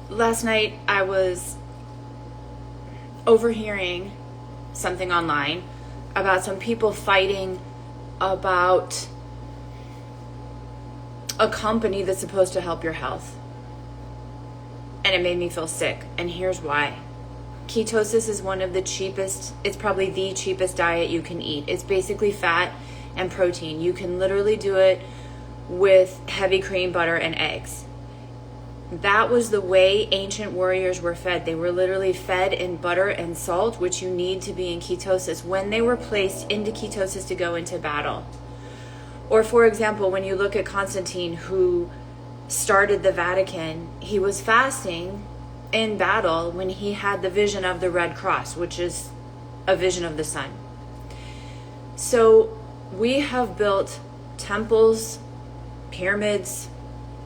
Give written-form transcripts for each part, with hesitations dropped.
last night I was overhearing something online about some people fighting about a company that's supposed to help your health. And it made me feel sick. And here's why. Ketosis is one of the cheapest, it's probably the cheapest diet you can eat. It's basically fat and protein. You can literally do it with heavy cream, butter, and eggs. That was the way ancient warriors were fed. They were literally fed in butter and salt, which you need to be in ketosis when they were placed into ketosis to go into battle. Or for example, when you look at Constantine, who started the Vatican, he was fasting in battle when he had the vision of the Red Cross, which is a vision of the sun. So we have built temples, pyramids,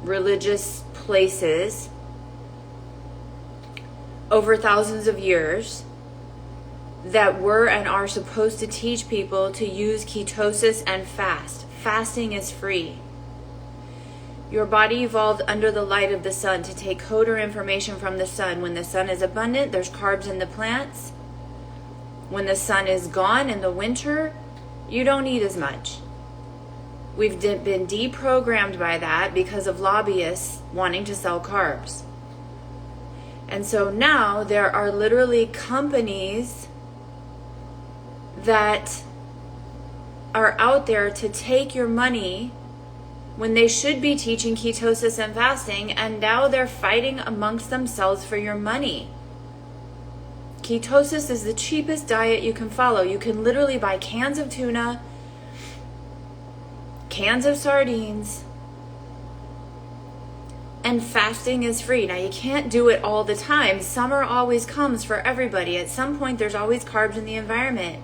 religious places over thousands of years that were and are supposed to teach people to use ketosis and fast. Fasting is free. Your body evolved under the light of the sun to take code or information from the sun. When the sun is abundant, there's carbs in the plants. When the sun is gone in the winter, you don't eat as much. We've been deprogrammed by that because of lobbyists wanting to sell carbs. And so now there are literally companies that are out there to take your money when they should be teaching ketosis and fasting, and now they're fighting amongst themselves for your money. Ketosis is the cheapest diet you can follow. You can literally buy cans of tuna, cans of sardines, and fasting is free. Now, you can't do it all the time. Summer always comes for everybody. At some point, there's always carbs in the environment.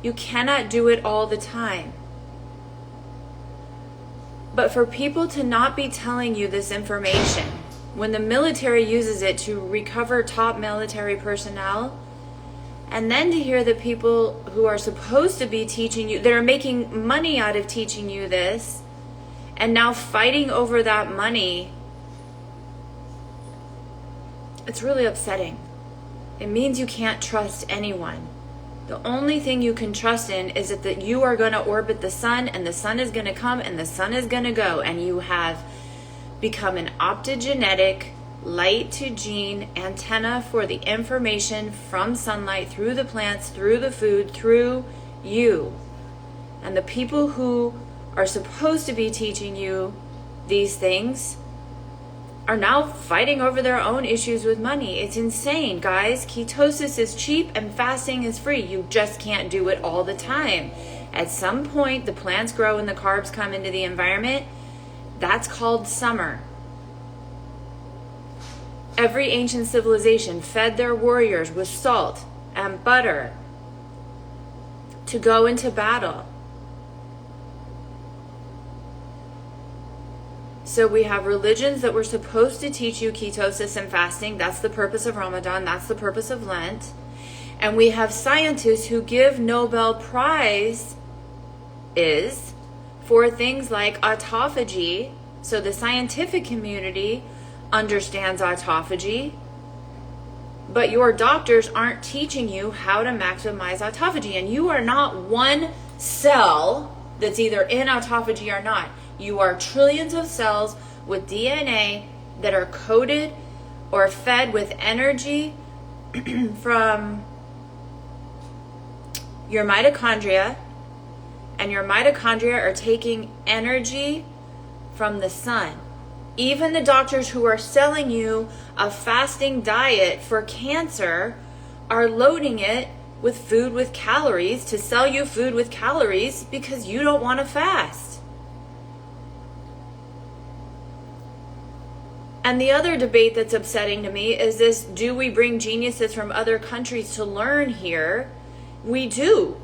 You cannot do it all the time. But for people to not be telling you this information, when the military uses it to recover top military personnel, and then to hear that people who are supposed to be teaching you, that are making money out of teaching you this, and now fighting over that money, it's really upsetting. It means you can't trust anyone. The only thing you can trust in is that you are going to orbit the sun, and the sun is going to come, and the sun is going to go, and you have become an optogenetic, light-to-gene antenna for the information from sunlight, through the plants, through the food, through you. And the people who are supposed to be teaching you these things are now fighting over their own issues with money. It's insane, guys. Ketosis is cheap and fasting is free. You just can't do it all the time. At some point, the plants grow and the carbs come into the environment. That's called summer. Every ancient civilization fed their warriors with salt and butter to go into battle. So we have religions that were supposed to teach you ketosis and fasting. That's the purpose of Ramadan. That's the purpose of Lent. And we have scientists who give Nobel Prizes for things like autophagy. So the scientific community understands autophagy, but your doctors aren't teaching you how to maximize autophagy. And you are not one cell that's either in autophagy or not. You are trillions of cells with DNA that are coded or fed with energy from your mitochondria, and your mitochondria are taking energy from the sun. Even the doctors who are selling you a fasting diet for cancer are loading it with food with calories to sell you food with calories because you don't want to fast. And the other debate that's upsetting to me is this: do we bring geniuses from other countries to learn here? We do.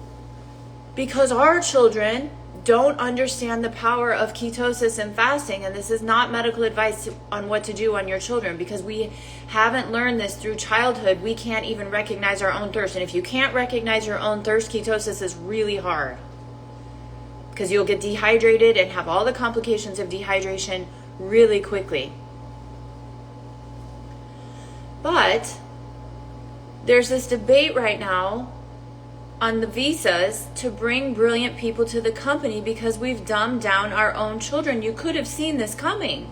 Because our children don't understand the power of ketosis and fasting. And this is not medical advice on what to do on your children, because we haven't learned this through childhood. We can't even recognize our own thirst. And if you can't recognize your own thirst, ketosis is really hard, because you'll get dehydrated and have all the complications of dehydration really quickly. But there's this debate right now on the visas to bring brilliant people to the company because we've dumbed down our own children. You could have seen this coming.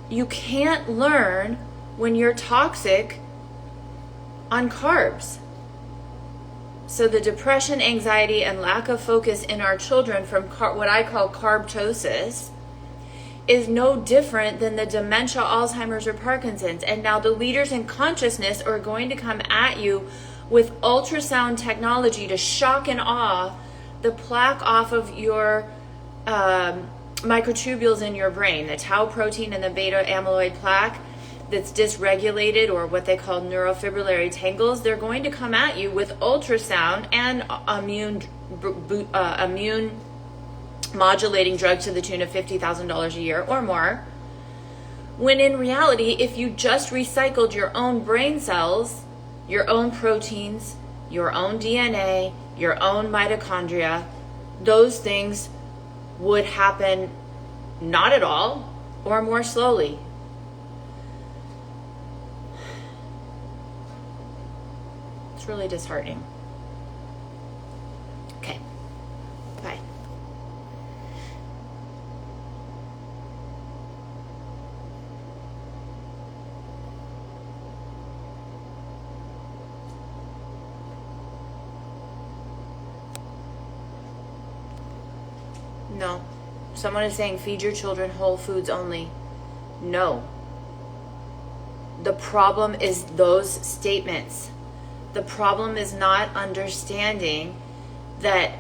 You can't learn when you're toxic on carbs. So the depression, anxiety, and lack of focus in our children from what I call carbtosis is no different than the dementia, Alzheimer's, or Parkinson's. And now the leaders in consciousness are going to come at you with ultrasound technology to shock and awe the plaque off of your microtubules in your brain, the tau protein and the beta amyloid plaque that's dysregulated, or what they call neurofibrillary tangles. They're going to come at you with ultrasound and immune modulating drugs to the tune of $50,000 a year or more, when in reality, if you just recycled your own brain cells, your own proteins, your own DNA, your own mitochondria, those things would happen not at all or more slowly. It's really disheartening. Okay, bye. No. Someone is saying feed your children whole foods only. No. The problem is those statements. The problem is not understanding that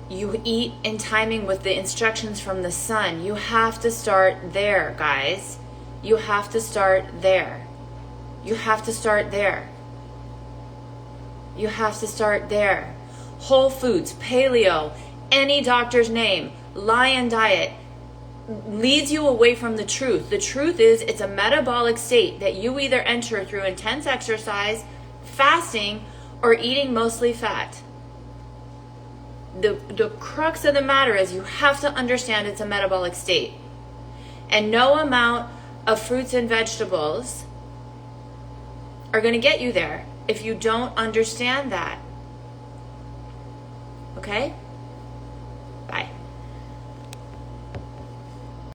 you eat in timing with the instructions from the sun. You have to start there, guys. You have to start there. You have to start there. You have to start there. Whole foods, paleo, any doctor's name, lion diet leads you away from the truth. The truth is it's a metabolic state that you either enter through intense exercise, fasting, or eating mostly fat. The crux of the matter is you have to understand it's a metabolic state. And no amount of fruits and vegetables are going to get you there if you don't understand that. Okay?